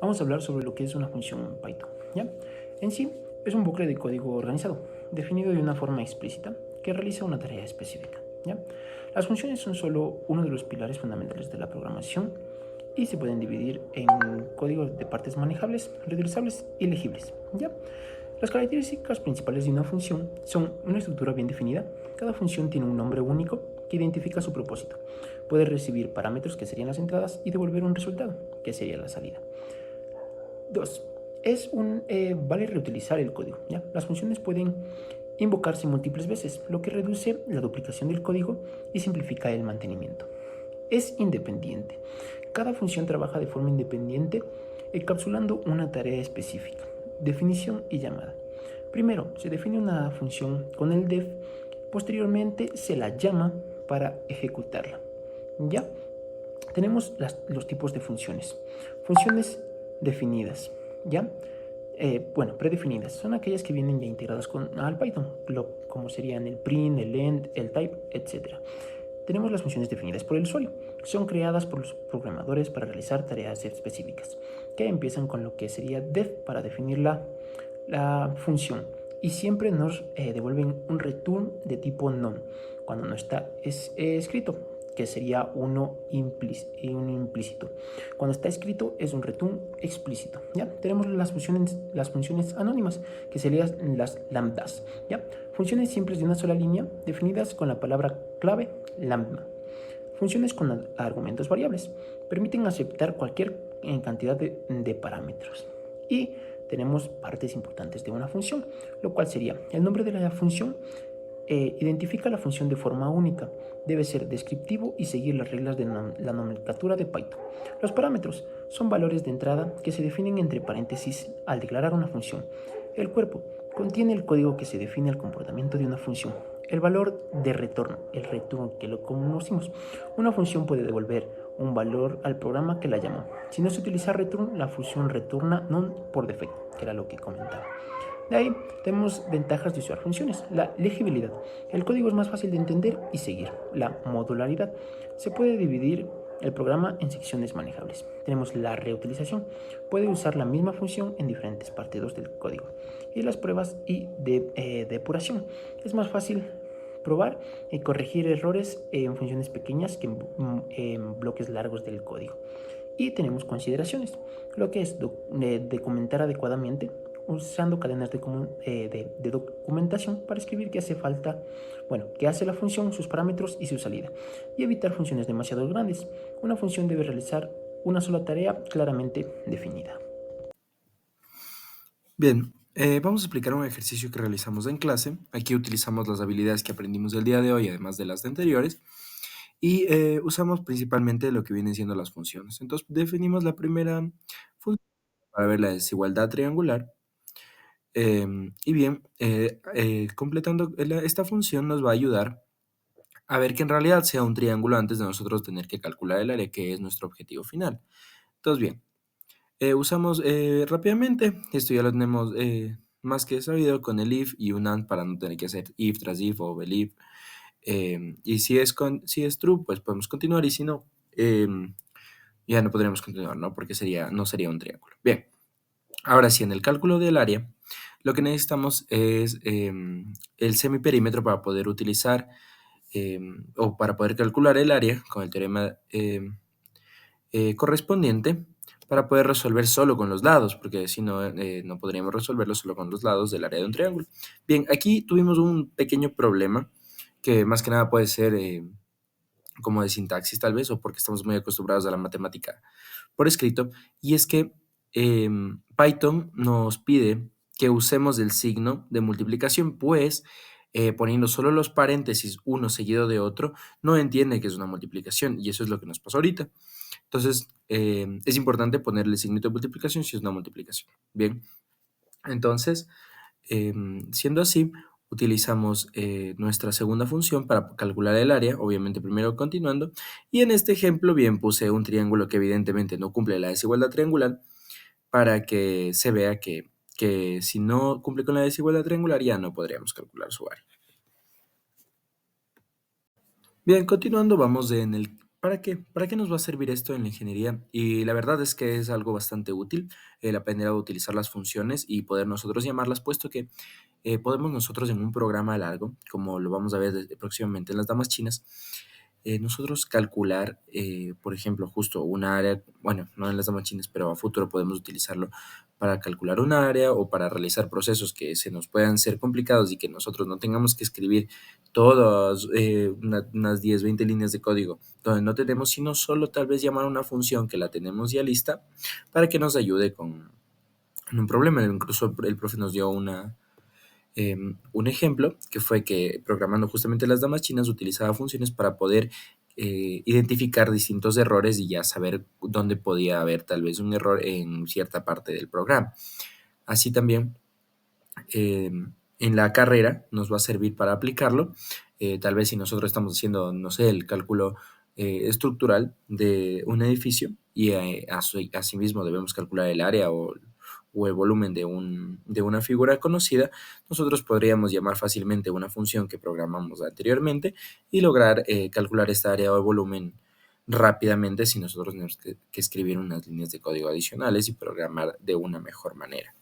vamos a hablar sobre lo que es una función Python, ¿ya? En sí, es un bucle de código organizado, definido de una forma explícita, que realiza una tarea específica, ¿ya? Las funciones son solo uno de los pilares fundamentales de la programación y se pueden dividir en códigos de partes manejables, reutilizables y legibles, ¿ya? Las características principales de una función son una estructura bien definida. Cada función tiene un nombre único que identifica su propósito. Puede recibir parámetros, que serían las entradas, y devolver un resultado, que sería la salida. 2. Vale reutilizar el código, ¿ya? Las funciones pueden invocarse múltiples veces, lo que reduce la duplicación del código y simplifica el mantenimiento. Es independiente. Cada función trabaja de forma independiente, encapsulando una tarea específica. Definición y llamada. Primero, se define una función con el def, posteriormente se la llama para ejecutarla. ¿Ya? Tenemos los tipos de funciones. Funciones definidas, ¿ya? Predefinidas. Son aquellas que vienen ya integradas al Python, como serían el print, el end, el type, etc. Tenemos las funciones definidas por el usuario. Son creadas por los programadores para realizar tareas específicas, que empiezan con lo que sería def para definir la función, y siempre nos devuelven un return de tipo none cuando no está escrito, que sería uno implícito. Cuando está escrito es un return explícito. ¿Ya? Tenemos las funciones anónimas, que serían las lambdas. ¿Ya? Funciones simples de una sola línea, definidas con la palabra clave lambda. Funciones con argumentos variables. Permiten aceptar cualquier cantidad de parámetros. Y tenemos partes importantes de una función, lo cual sería el nombre de la función. Identifica la función de forma única. Debe ser descriptivo y seguir las reglas de la nomenclatura de Python. Los parámetros son valores de entrada que se definen entre paréntesis al declarar una función. El cuerpo contiene el código que se define el comportamiento de una función. El valor de retorno, el return que lo conocimos. Una función puede devolver un valor al programa que la llamó. Si no se utiliza return, la función retorna none por defecto, que era lo que comentaba. De ahí tenemos ventajas de usar funciones. La legibilidad. El código es más fácil de entender y seguir. La modularidad. Se puede dividir el programa en secciones manejables. Tenemos la reutilización. Puede usar la misma función en diferentes partidos del código. Y las pruebas y depuración. Es más fácil probar y corregir errores en funciones pequeñas que en bloques largos del código. Y tenemos consideraciones, lo que es documentar adecuadamente, usando cadenas de documentación para escribir qué hace falta, qué hace la función, sus parámetros y su salida, y evitar funciones demasiado grandes. Una función debe realizar una sola tarea claramente definida. Bien, vamos a explicar un ejercicio que realizamos en clase. Aquí utilizamos las habilidades que aprendimos del día de hoy, además de las de anteriores, y usamos principalmente lo que vienen siendo las funciones. Entonces, definimos la primera función para ver la desigualdad triangular. Y bien, completando esta función nos va a ayudar a ver que en realidad sea un triángulo antes de nosotros tener que calcular el área, que es nuestro objetivo final. Entonces, bien. Usamos rápidamente, esto ya lo tenemos más que sabido con el if y un and para no tener que hacer if tras if o believe. Y si es true, pues podemos continuar y si no, ya no podremos continuar, ¿no? Porque no sería un triángulo. Bien, ahora sí, en el cálculo del área, lo que necesitamos es el semiperímetro para poder utilizar o para poder calcular el área con el teorema correspondiente para poder resolver solo con los lados, porque si no, no podríamos resolverlo solo con los lados del área de un triángulo. Bien, aquí tuvimos un pequeño problema que más que nada puede ser como de sintaxis tal vez, o porque estamos muy acostumbrados a la matemática por escrito, y es que Python nos pide que usemos el signo de multiplicación, pues poniendo solo los paréntesis uno seguido de otro, no entiende que es una multiplicación, y eso es lo que nos pasó ahorita. Entonces, es importante ponerle signo de multiplicación si es una multiplicación. Bien, entonces, siendo así, utilizamos nuestra segunda función para calcular el área, obviamente primero continuando, y en este ejemplo, bien, puse un triángulo que evidentemente no cumple la desigualdad triangular para que se vea que si no cumple con la desigualdad triangular ya no podríamos calcular su área. Bien, continuando, vamos en el ¿Para qué? ¿Para qué nos va a servir esto en la ingeniería? Y la verdad es que es algo bastante útil el aprender a utilizar las funciones y poder nosotros llamarlas, puesto que podemos nosotros en un programa largo, como lo vamos a ver próximamente en las damas chinas, nosotros calcular, por ejemplo, justo una área, bueno, no en las damas chinas, pero a futuro podemos utilizarlo para calcular un área o para realizar procesos que se nos puedan ser complicados y que nosotros no tengamos que escribir todas unas 10, 20 líneas de código donde no tenemos sino solo tal vez llamar a una función que la tenemos ya lista para que nos ayude con un problema. Incluso el profe nos dio un ejemplo que fue que programando justamente las damas chinas utilizaba funciones para poder identificar distintos errores y ya saber dónde podía haber tal vez un error en cierta parte del programa. Así también en la carrera nos va a servir para aplicarlo. Tal vez si nosotros estamos haciendo, no sé, el cálculo estructural de un edificio y asimismo debemos calcular el área o el volumen de una figura conocida, nosotros podríamos llamar fácilmente una función que programamos anteriormente y lograr calcular esta área o el volumen rápidamente si nosotros tenemos que escribir unas líneas de código adicionales y programar de una mejor manera.